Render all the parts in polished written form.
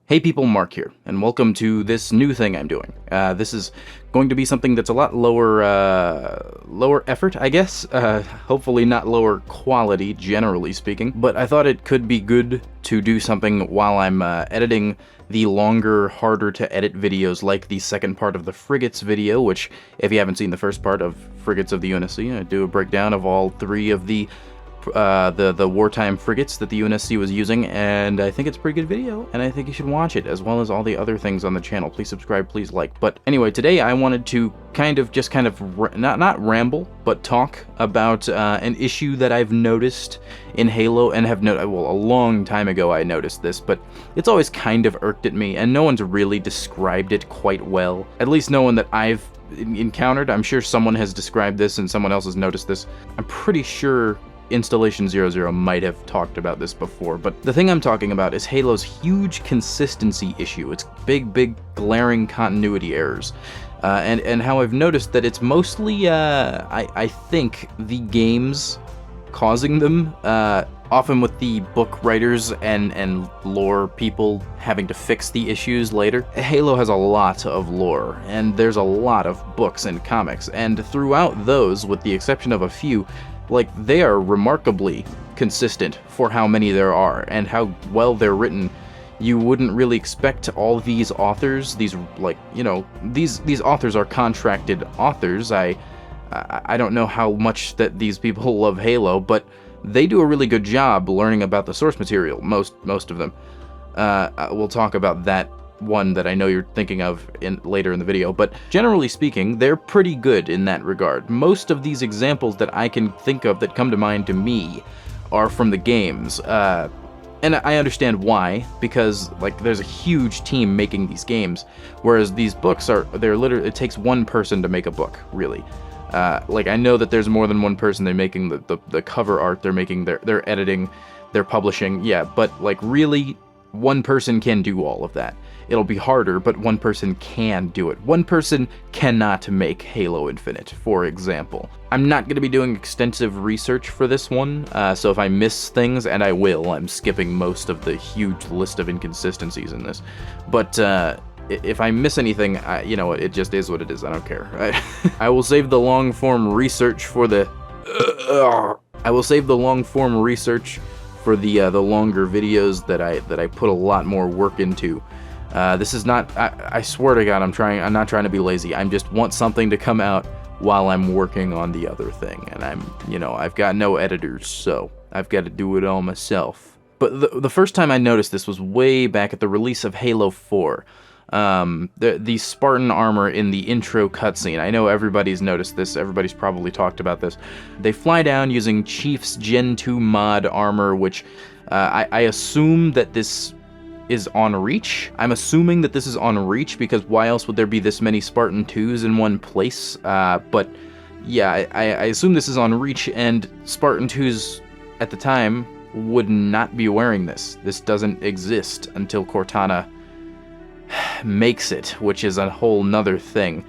Hey people, Mark here, and welcome to this new thing I'm doing. This is going to be something that's a lot lower effort, I guess. Hopefully not lower quality, generally speaking. But I thought it could be good to do something while I'm editing the longer, harder to edit videos, like the second part of the Frigates video, which, if you haven't seen the first part of Frigates of the UNSC, I do a breakdown of all three of the wartime frigates that the UNSC was using, and I think it's a pretty good video, and I think you should watch it, as well as all the other things on the channel. Please subscribe, please like. But anyway, today I wanted to not ramble, but talk about an issue that I've noticed in Halo, and have noticed, well, a long time ago I noticed this, but it's always kind of irked at me, and no one's really described it quite well. At least no one that I've encountered. I'm sure someone has described this, and someone else has noticed this. I'm pretty sure Installation 00 might have talked about this before, but the thing I'm talking about is Halo's huge consistency issue. It's big, glaring continuity errors. And how I've noticed that it's mostly, I think, the games causing them, often with the book writers and lore people having to fix the issues later. Halo has a lot of lore, and there's a lot of books and comics, and throughout those, with the exception of a few, like, they are remarkably consistent for how many there are and how well they're written. You wouldn't really expect all these authors, these authors are contracted authors. I don't know how much that these people love Halo, but they do a really good job learning about the source material, most of them. We'll talk about that one that I know you're thinking of later in the video, but generally speaking, they're pretty good in that regard. Most of these examples that I can think of that come to mind to me are from the games, and I understand why, because like there's a huge team making these games, whereas these books they're literally, it takes one person to make a book, really. Like, I know that there's more than one person. They're making the cover art, they're making their editing, they're publishing, yeah, but like really one person can do all of that. It'll be harder, but one person can do it. One person cannot make Halo Infinite, for example. I'm not going to be doing extensive research for this one, so if I miss things, and I will, I'm skipping most of the huge list of inconsistencies in this. But if I miss anything, it just is what it is. I don't care. I will save the long-form research for the... I will save the long-form research for the longer videos that I put a lot more work into. This is not, I swear to God, I'm not trying to be lazy. I just want something to come out while I'm working on the other thing. And I've got no editors, so I've got to do it all myself. But the first time I noticed this was way back at the release of Halo 4. The Spartan armor in the intro cutscene. I know everybody's noticed this. Everybody's probably talked about this. They fly down using Chief's Gen 2 mod armor, which I assume that this is on Reach. I'm assuming that this is on Reach, because why else would there be this many Spartan 2s in one place? But yeah, I assume this is on Reach, and Spartan 2s at the time would not be wearing this. This doesn't exist until Cortana makes it, which is a whole nother thing.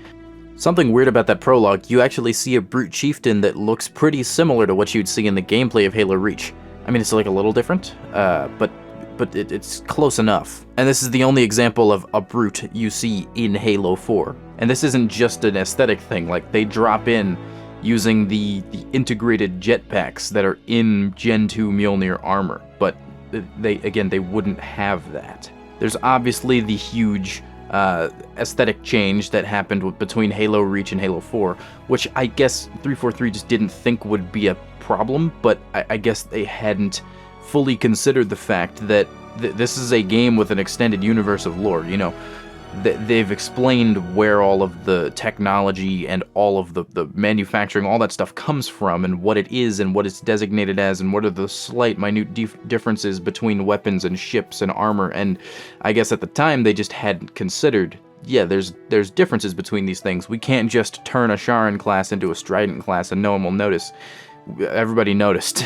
Something weird about that prologue, you actually see a brute chieftain that looks pretty similar to what you'd see in the gameplay of Halo Reach. I mean, it's like a little different, but it's close enough. And this is the only example of a brute you see in Halo 4. And this isn't just an aesthetic thing, like they drop in using the integrated jetpacks that are in Gen 2 Mjolnir armor, but they wouldn't have that. There's obviously the huge aesthetic change that happened between Halo Reach and Halo 4, which I guess 343 just didn't think would be a problem, but I guess they hadn't fully considered the fact that this is a game with an extended universe of lore. They've explained where all of the technology and all of the manufacturing, all that stuff comes from, and what it is, and what it's designated as, and what are the slight, minute differences between weapons and ships and armor. And I guess at the time they just hadn't considered, yeah, there's differences between these things. We can't just turn a Sharon class into a Strident class and no one will notice. Everybody noticed.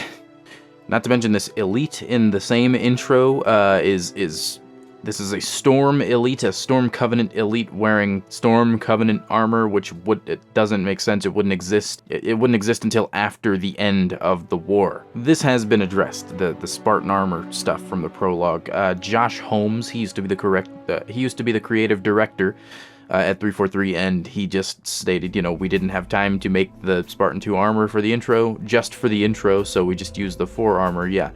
Not to mention this elite in the same intro is This is a Storm Elite, a Storm Covenant Elite wearing Storm Covenant armor, which it doesn't make sense. It wouldn't exist. It wouldn't exist until after the end of the war. This has been addressed, the Spartan armor stuff from the prologue. Josh Holmes, he used to be the creative director at 343, and he just stated, we didn't have time to make the Spartan 2 armor for the intro, so we just used the 4 armor. Yeah.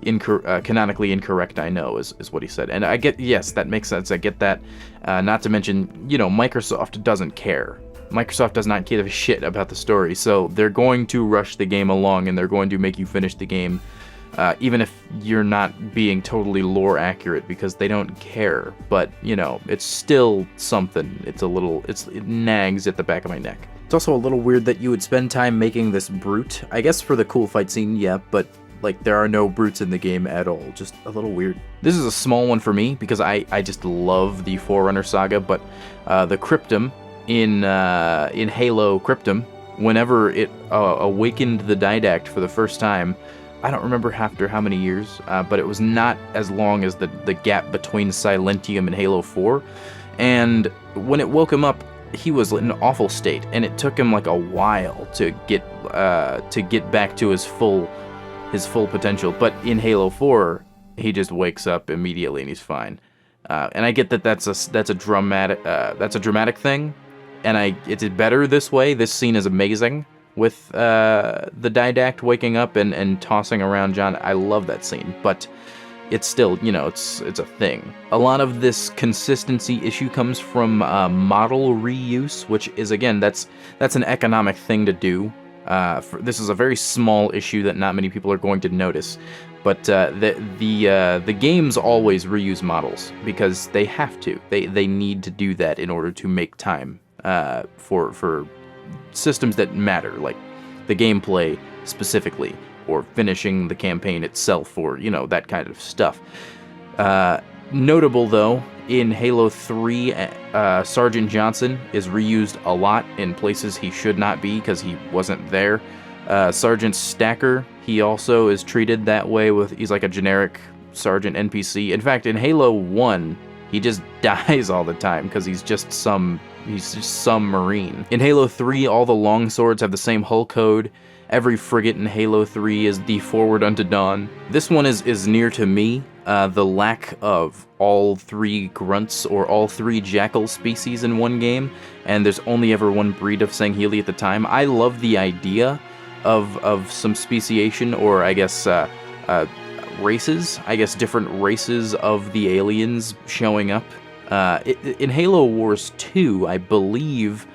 Canonically incorrect, I know, is what he said. And I get, yes, that makes sense. I get that. Not to mention, Microsoft doesn't care. Microsoft does not give a shit about the story, so they're going to rush the game along, and they're going to make you finish the game, even if you're not being totally lore accurate, because they don't care. But, it's still something. It nags at the back of my neck. It's also a little weird that you would spend time making this brute. I guess for the cool fight scene, yeah, but there are no brutes in the game at all. Just a little weird. This is a small one for me because I just love the Forerunner saga, but the Cryptum in Halo Cryptum, whenever it awakened the Didact for the first time, I don't remember after how many years, but it was not as long as the gap between Silentium and Halo 4. And when it woke him up, he was in an awful state, and it took him a while to get back to his full potential. But in Halo 4, he just wakes up immediately and he's fine. And I get that that's a dramatic thing, and it's better this way. This scene is amazing with the Didact waking up and tossing around John. I love that scene, but it's still, it's a thing. A lot of this consistency issue comes from model reuse, which is, again, that's an economic thing to do. This is a very small issue that not many people are going to notice, but the games always reuse models because they have to. They need to do that in order to make time for systems that matter, like the gameplay specifically, or finishing the campaign itself, or that kind of stuff. Notable though, in Halo 3, Sergeant Johnson is reused a lot in places he should not be because he wasn't there. Sergeant Stacker, he also is treated that way. He's like a generic Sergeant NPC. In fact, in Halo 1, he just dies all the time because he's just some Marine. In Halo 3, all the longswords have the same hull code. Every frigate in Halo 3 is the Forward Unto Dawn. This one is near to me. The lack of all 3 grunts or all 3 jackal species in one game, and there's only ever one breed of Sangheili at the time. I love the idea of some speciation, or I guess races. I guess different races of the aliens showing up. In Halo Wars 2, I believe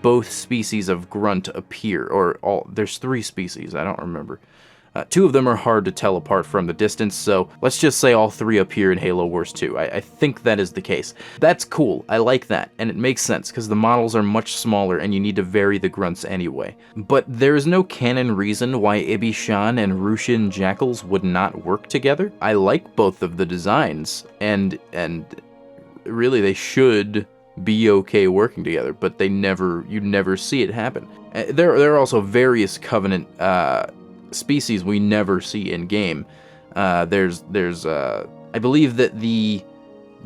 both species of grunt appear, there's 3 species, I don't remember. 2 of them are hard to tell apart from the distance, so let's just say all 3 appear in Halo Wars 2. I think that is the case. That's cool, I like that, and it makes sense, because the models are much smaller and you need to vary the grunts anyway. But there is no canon reason why Ibishan and Rushin Jackals would not work together. I like both of the designs, and really they should be okay working together, but you never see it happen. There are also various Covenant species we never see in game. There's I believe that the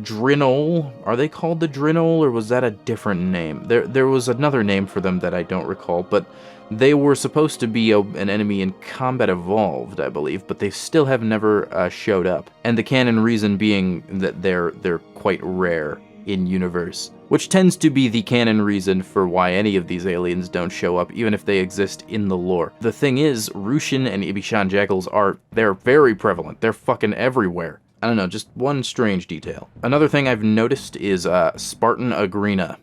Drinol, are they called the Drinol, or was that a different name? There was another name for them that I don't recall, but they were supposed to be an enemy in Combat Evolved, I believe, but they still have never showed up. And the canon reason being that they're quite rare in universe, which tends to be the canon reason for why any of these aliens don't show up, even if they exist in the lore. The thing is, Rushin and Ibishan Jackals they're very prevalent. They're fucking everywhere. I don't know, just one strange detail. Another thing I've noticed is Spartan Agryna.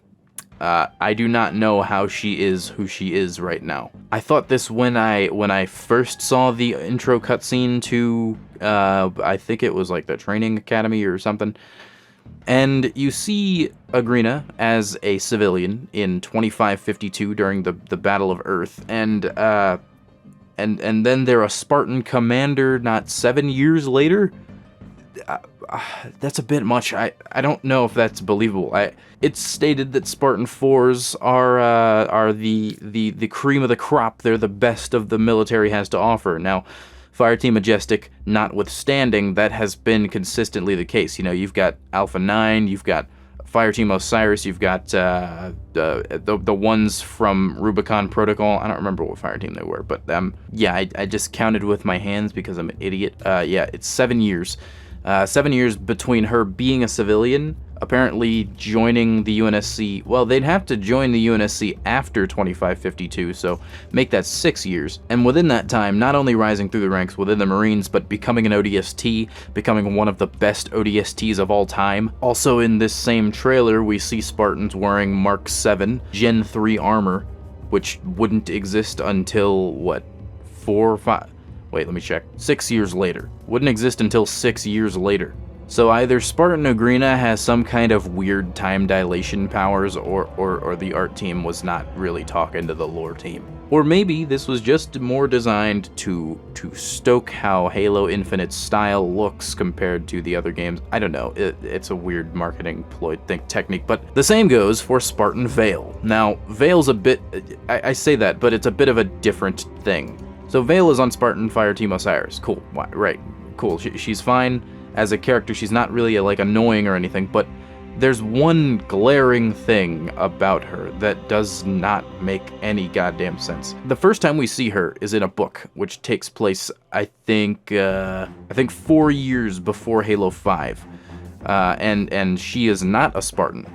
I do not know how she is who she is right now. I thought this when I first saw the intro cutscene to, I think it was like the training academy or something. And you see Agryna as a civilian in 2552 during the Battle of Earth, and then they're a Spartan commander not 7 years later. That's a bit much. I don't know if that's believable. It's stated that Spartan 4s are the cream of the crop. They're the best of the military has to offer. Now, Fireteam Majestic notwithstanding, that has been consistently the case. You know, you've got Alpha 9, you've got Fireteam Osiris, you've got the ones from Rubicon Protocol. I don't remember what Fireteam they were, but yeah, I just counted with my hands because I'm an idiot. Yeah, it's 7 years. 7 years between her being a civilian, apparently joining the UNSC. Well, they'd have to join the UNSC after 2552, so make that 6 years. And within that time, not only rising through the ranks within the Marines, but becoming an ODST, becoming one of the best ODSTs of all time. Also in this same trailer, we see Spartans wearing Mark 7 Gen 3 armor, which wouldn't exist until, what, 4 or 5... Wait, let me check. 6 years later. Wouldn't exist until 6 years later. So either Spartan Agryna has some kind of weird time dilation powers, or the art team was not really talking to the lore team. Or maybe this was just more designed to stoke how Halo Infinite's style looks compared to the other games. I don't know. It's a weird marketing ploy technique, but the same goes for Spartan Vale. Now, Vale's a bit... I say that, but it's a bit of a different thing. So Vale is on Spartan Fireteam Osiris. Cool. Right. Cool. She's fine as a character. She's not really like annoying or anything, but there's one glaring thing about her that does not make any goddamn sense. The first time we see her is in a book, which takes place, I think 4 years before Halo 5. And she is not a Spartan.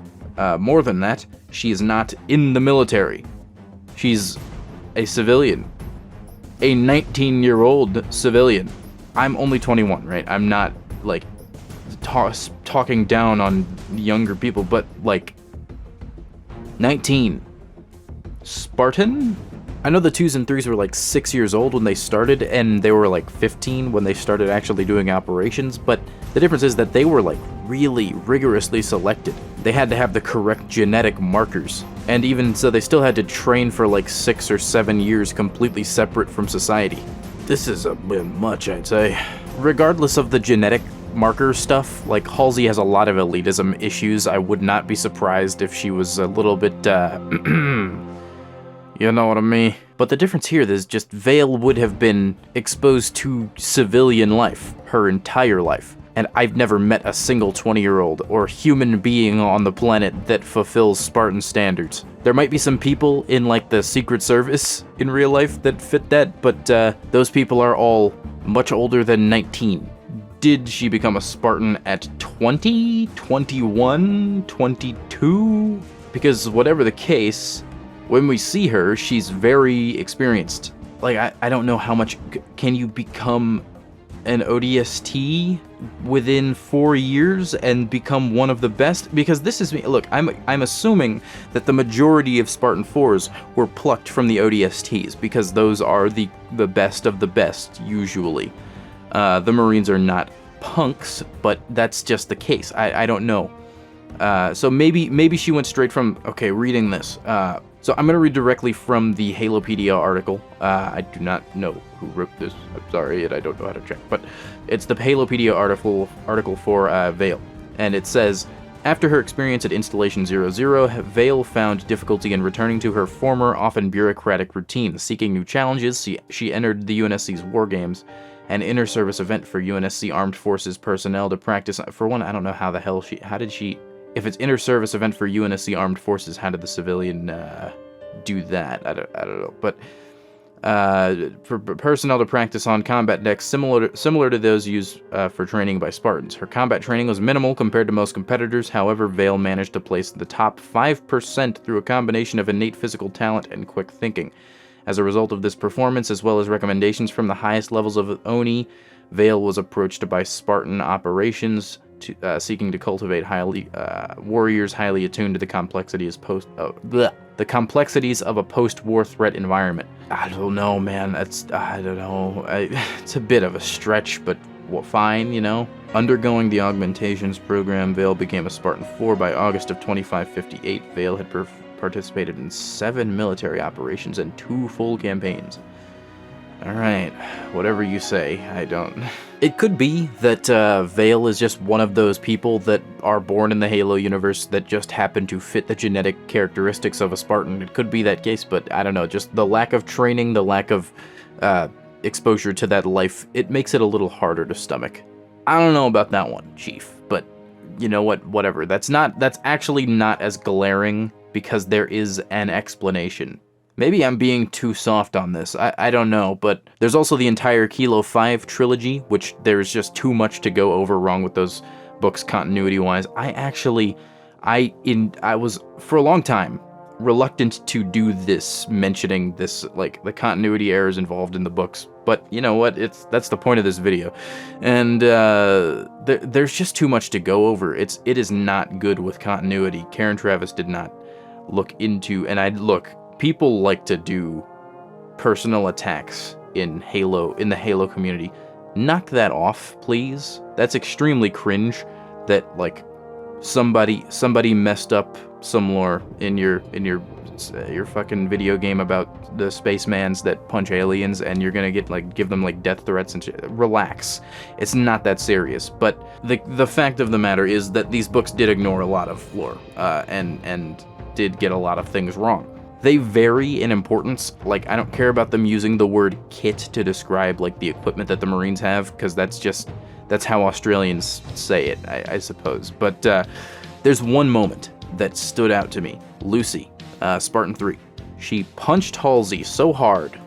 More than that, she is not in the military. She's a civilian. A 19-year-old civilian. I'm only 21, right? I'm not, like, talking down on younger people, but, like, 19. Spartan? I know the 2s and 3s were, like, 6 years old when they started, and they were, like, 15 when they started actually doing operations, but the difference is that they were, like, really rigorously selected. They had to have the correct genetic markers. And even so, they still had to train for like 6 or 7 years completely separate from society. This is a bit much, I'd say. Regardless of the genetic marker stuff, like Halsey has a lot of elitism issues. I would not be surprised if she was a little bit, you know what I mean? But the difference here is just Vale would have been exposed to civilian life her entire life. And I've never met a single 20-year-old or human being on the planet that fulfills Spartan standards. There might be some people in, like, the Secret Service in real life that fit that, but those people are all much older than 19. Did she become a Spartan at 20, 21, 22? Because whatever the case, when we see her, she's very experienced. Like, I don't know how much... Can you become an ODST within 4 years and become one of the best? Because this is me. Look, I'm assuming that the majority of Spartan 4s were plucked from the ODSTs because those are the best of the best usually. The Marines are not punks, but that's just the case. I don't know. So maybe she went straight from, okay, reading this. So I'm going to read directly from the Halopedia article. I do not know who wrote this. I'm sorry, and I don't know how to check. But it's the Halopedia article for Vale. And it says, after her experience at Installation 00, Vale found difficulty in returning to her former, often bureaucratic routine. Seeking new challenges, she entered the UNSC's War Games, an inter-service event for UNSC Armed Forces personnel to practice. For one, I don't know how the hell how did she... If it's inter-service event for UNSC Armed Forces, how did the civilian do that? I don't know. But for personnel to practice on combat decks similar to those used for training by Spartans. Her combat training was minimal compared to most competitors. However, Vale managed to place the top 5% through a combination of innate physical talent and quick thinking. As a result of this performance, as well as recommendations from the highest levels of ONI, Vale was approached by Spartan operations seeking to cultivate warriors highly attuned to the complexities of a post-war threat environment. I don't know, man. I don't know. It's a bit of a stretch, but fine, you know. Undergoing the augmentations program, Vale became a Spartan 4 by August of 2558. Vale had participated in 7 military operations and 2 full campaigns. Alright, whatever you say, I don't... It could be that Vale is just one of those people that are born in the Halo universe that just happen to fit the genetic characteristics of a Spartan. It could be that case, but I don't know, just the lack of training, the lack of exposure to that life, it makes it a little harder to stomach. I don't know about that one, Chief, but you know what, whatever. That's actually not as glaring because there is an explanation. Maybe I'm being too soft on this, I don't know, but there's also the entire Kilo 5 trilogy, which there's just too much to go over wrong with those books continuity-wise. I was, for a long time, reluctant to do this, mentioning this, like, the continuity errors involved in the books, but you know what, that's the point of this video, and there's just too much to go over. It is not good with continuity. Karen Travis did not look into, and people like to do personal attacks in the Halo community. Knock that off, please. That's extremely cringe that, like, somebody messed up some lore in your fucking video game about the spacemans that punch aliens, and you're gonna give them like death threats and shit. Relax, it's not that serious. But the fact of the matter is that these books did ignore a lot of lore, and did get a lot of things wrong. They vary in importance. Like, I don't care about them using the word kit to describe like the equipment that the Marines have, because that's how Australians say it, I suppose. But there's one moment that stood out to me. Lucy, Spartan 3. She punched Halsey so hard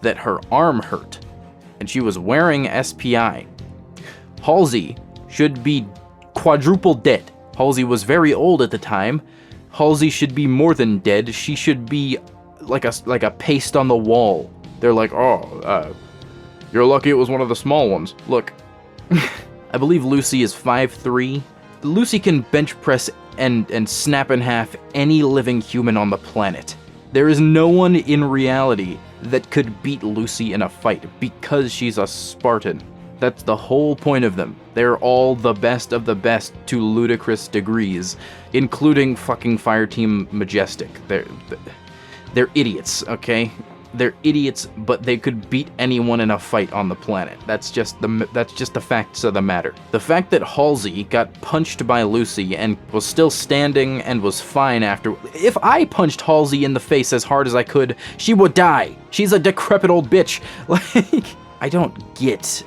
that her arm hurt, and she was wearing SPI. Halsey should be quadruple dead. Halsey was very old at the time. Halsey should be more than dead. She should be like a paste on the wall. They're like, oh, you're lucky it was one of the small ones. Look, I believe Lucy is 5'3". Lucy can bench press and snap in half any living human on the planet. There is no one in reality that could beat Lucy in a fight because she's a Spartan. That's the whole point of them. They're all the best of the best to ludicrous degrees, including fucking Fireteam Majestic. They're idiots, okay? They're idiots, but they could beat anyone in a fight on the planet. That's just the facts of the matter. The fact that Halsey got punched by Lucy and was still standing and was fine after. If I punched Halsey in the face as hard as I could, she would die. She's a decrepit old bitch. Like, I don't get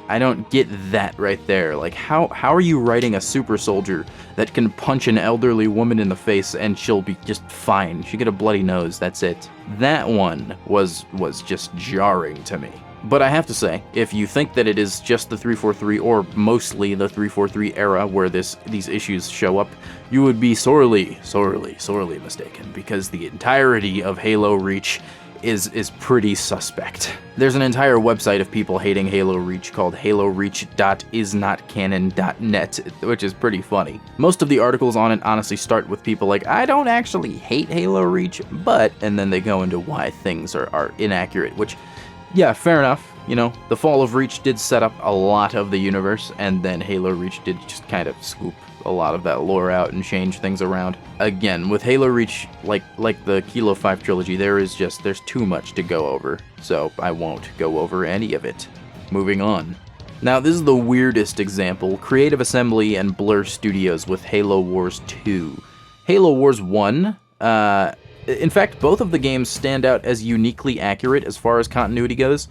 that right there. Like, how are you writing a super soldier that can punch an elderly woman in the face and she'll be just fine? She get a bloody nose, that's it. That one was just jarring to me. But I have to say, if you think that it is just the 343 or mostly the 343 era where these issues show up, you would be sorely mistaken, because the entirety of Halo Reach is pretty suspect. There's an entire website of people hating Halo Reach called haloreach.isnotcanon.net, which is pretty funny. Most of the articles on it honestly start with people like, I don't actually hate Halo Reach, but, and then they go into why things are inaccurate, which, yeah, fair enough. You know, the fall of Reach did set up a lot of the universe, and then Halo Reach did just kind of scoop a lot of that lore out and change things around. Again, with Halo Reach, like the Kilo 5 trilogy, there's too much to go over, so I won't go over any of it. Moving on. Now, this is the weirdest example. Creative Assembly and Blur Studios with Halo Wars 2. Halo Wars 1, in fact, both of the games stand out as uniquely accurate as far as continuity goes,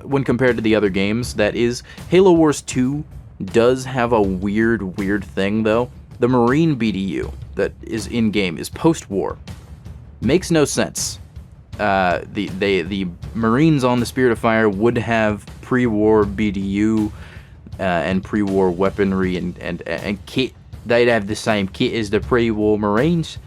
when compared to the other games. That is, Halo Wars 2 does have a weird thing, though. The Marine BDU that is in-game is post-war. Makes no sense. The Marines on the Spirit of Fire would have pre-war BDU and pre-war weaponry and kit. They'd have the same kit as the pre-war Marines.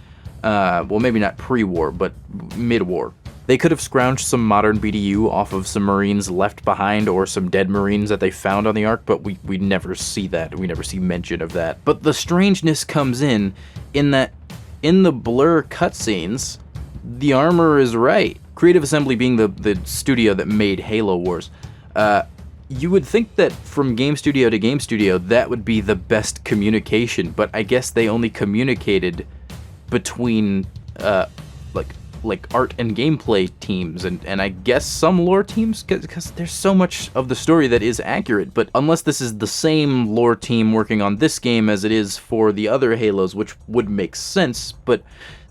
Well, maybe not pre-war, but mid-war. They could have scrounged some modern BDU off of some Marines left behind or some dead Marines that they found on the Ark, but we never see that. We never see mention of that. But the strangeness comes in that in the Blur cutscenes, the armor is right. Creative Assembly being the studio that made Halo Wars. You would think that from game studio to game studio, that would be the best communication, but I guess they only communicated between, like art and gameplay teams, and I guess some lore teams, because there's so much of the story that is accurate. But unless this is the same lore team working on this game as it is for the other Halos, which would make sense, but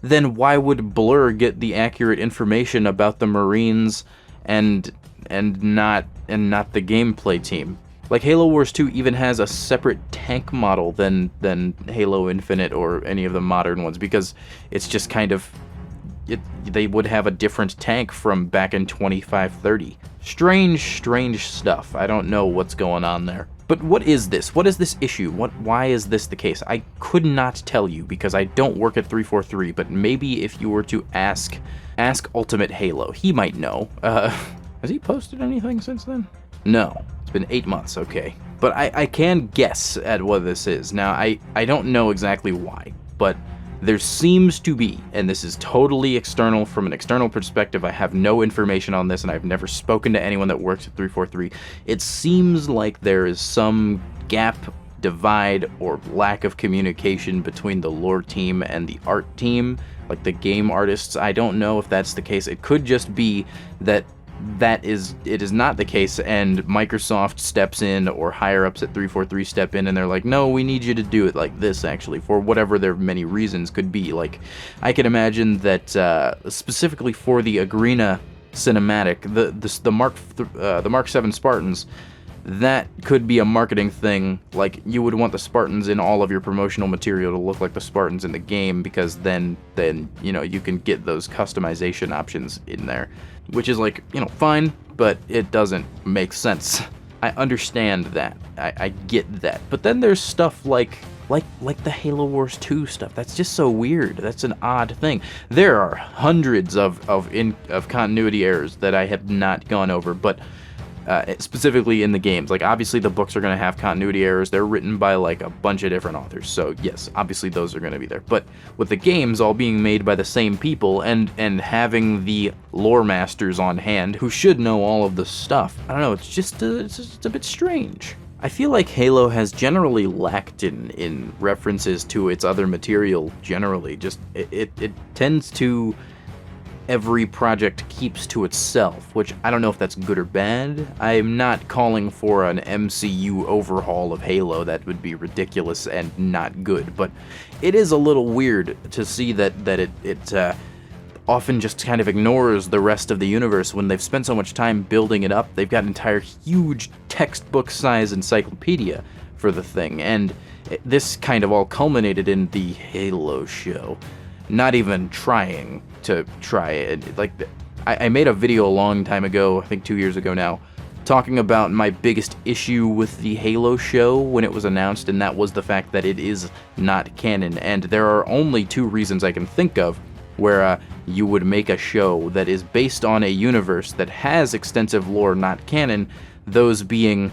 then why would Blur get the accurate information about the Marines and and not the gameplay team. Like, Halo Wars 2 even has a separate tank model than Halo Infinite or any of the modern ones, because it's just kind of... they would have a different tank from back in 2530. Strange stuff. I don't know what's going on there. But what is this? What is this issue? Why is this the case? I could not tell you, because I don't work at 343, but maybe if you were to ask Ultimate Halo, he might know. Has he posted anything since then? No. It's been 8 months, okay. But I can guess at what this is. Now, I don't know exactly why, but there seems to be, and this is totally external from an external perspective, I have no information on this, and I've never spoken to anyone that works at 343, it seems like there is some gap, divide, or lack of communication between the lore team and the art team, like the game artists. I don't know if that's the case. It could just be that it is not the case, and Microsoft steps in, or higher ups at 343 step in, and they're like, no, we need you to do it like this, actually, for whatever their many reasons could be. Like, I can imagine that specifically for the Agryna cinematic, the Mark 7 Spartans, that could be a marketing thing. Like, you would want the Spartans in all of your promotional material to look like the Spartans in the game, because then you know, you can get those customization options in there, which is, like, you know, fine, but it doesn't make sense. I understand that. I get that. But then there's stuff like the Halo Wars 2 stuff. That's just so weird. That's an odd thing. There are hundreds of continuity errors that I have not gone over, but specifically in the games. Like, obviously the books are going to have continuity errors. They're written by, like, a bunch of different authors, so yes, obviously those are going to be there. But with the games all being made by the same people, and having the lore masters on hand who should know all of the stuff, I don't know, it's just a bit strange. I feel like Halo has generally lacked in references to its other material generally. Just it tends to... every project keeps to itself, which I don't know if that's good or bad. I'm not calling for an MCU overhaul of Halo. That would be ridiculous and not good, but it is a little weird to see that it often just kind of ignores the rest of the universe when they've spent so much time building it up. They've got an entire huge textbook-size encyclopedia for the thing, and this kind of all culminated in the Halo show. Not even trying to try it. Like, I made a video a long time ago, I think 2 years ago now, talking about my biggest issue with the Halo show when it was announced, and that was the fact that it is not canon. And there are only two reasons I can think of where you would make a show that is based on a universe that has extensive lore not canon, those being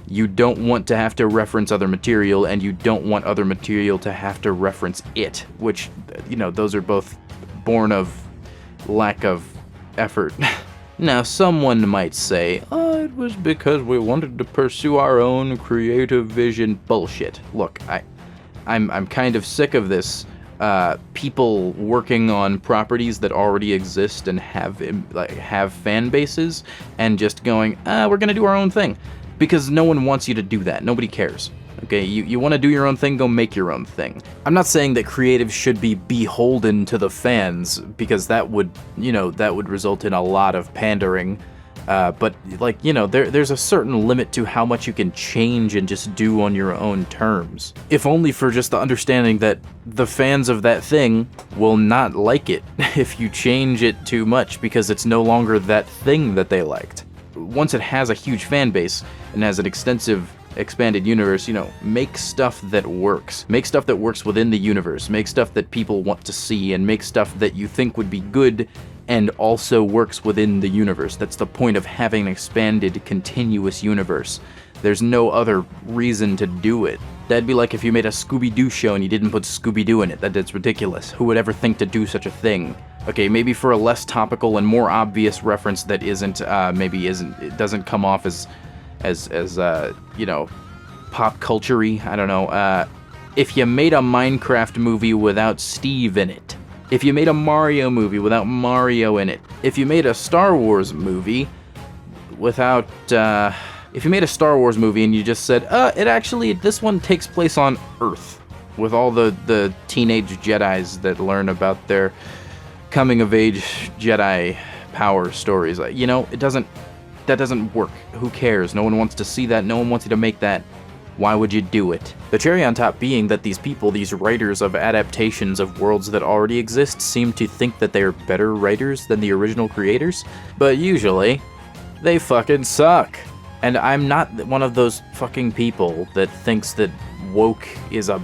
you don't want to have to reference other material, and you don't want other material to have to reference it, which, you know, those are both born of lack of effort. Now, someone might say, oh, it was because we wanted to pursue our own creative vision. Bullshit. Look, I'm kind of sick of this. People working on properties that already exist and have fan bases, and just going, we're gonna do our own thing. Because no one wants you to do that. Nobody cares. Okay, you want to do your own thing, go make your own thing. I'm not saying that creatives should be beholden to the fans, because that would result in a lot of pandering. But, like, you know, there's a certain limit to how much you can change and just do on your own terms. If only for just the understanding that the fans of that thing will not like it if you change it too much, because it's no longer that thing that they liked. Once it has a huge fan base and has an extensive expanded universe, you know, make stuff that works. Make stuff that works within the universe. Make stuff that people want to see, and make stuff that you think would be good and also works within the universe. That's the point of having an expanded, continuous universe. There's no other reason to do it. That'd be like if you made a Scooby-Doo show and you didn't put Scooby-Doo in it. That's ridiculous. Who would ever think to do such a thing? Okay, maybe for a less topical and more obvious reference that it doesn't come off as you know, pop culture-y, I don't know. If you made a Minecraft movie without Steve in it. If you made a Mario movie without Mario in it. If you made a Star Wars movie without, if you made a Star Wars movie and you just said, this one takes place on Earth, with all the teenage Jedis that learn about their coming-of-age Jedi power stories. You know, it doesn't that doesn't work. Who cares? No one wants to see that. No one wants you to make that. Why would you do it? The cherry on top being that these people, these writers of adaptations of worlds that already exist, seem to think that they are better writers than the original creators, but usually, they fucking suck. And I'm not one of those fucking people that thinks that woke is a,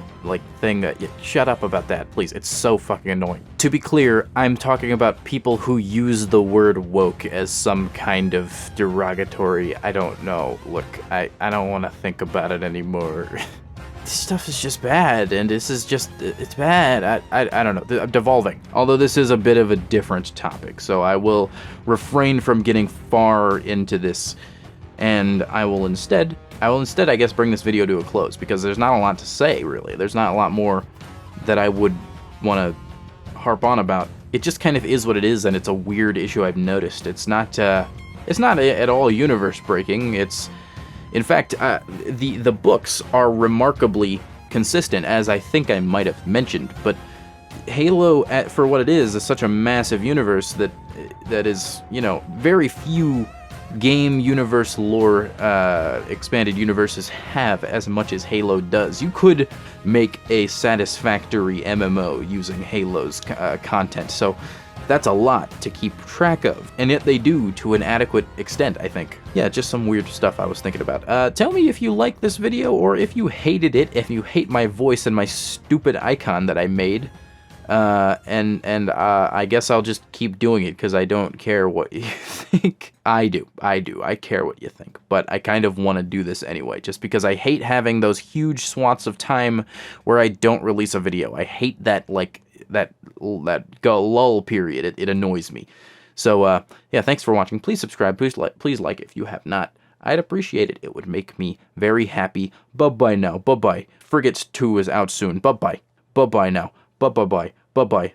thing that... Shut up about that, please. It's so fucking annoying. To be clear, I'm talking about people who use the word woke as some kind of derogatory... I don't know. Look, I don't want to think about it anymore. This stuff is just bad, and this is just... It's bad. I don't know. I'm devolving. Although this is a bit of a different topic, so I will refrain from getting far into this, and I will instead, I guess, bring this video to a close, because there's not a lot to say, really. There's not a lot more that I would want to harp on about. It just kind of is what it is, and it's a weird issue I've noticed. It's not at all universe-breaking. It's, in fact, the books are remarkably consistent, as I think I might have mentioned, but Halo, for what it is such a massive universe that is, very few game universe lore expanded universes have as much as Halo does. You could make a satisfactory MMO using Halo's content, so that's a lot to keep track of, and yet they do to an adequate extent, I think. Yeah, just some weird stuff I was thinking about. Tell me if you like this video, or if you hated it, if you hate my voice and my stupid icon that I made. I guess I'll just keep doing it, because I don't care what you think. I do. I care what you think, but I kind of want to do this anyway, just because I hate having those huge swaths of time where I don't release a video. I hate that, that lull period. It annoys me. So, yeah, thanks for watching. Please subscribe. Please like if you have not. I'd appreciate it. It would make me very happy. Bye-bye now. Bye-bye. Frigates 2 is out soon. Bye-bye. Bye-bye now. Bye-bye. Bye-bye.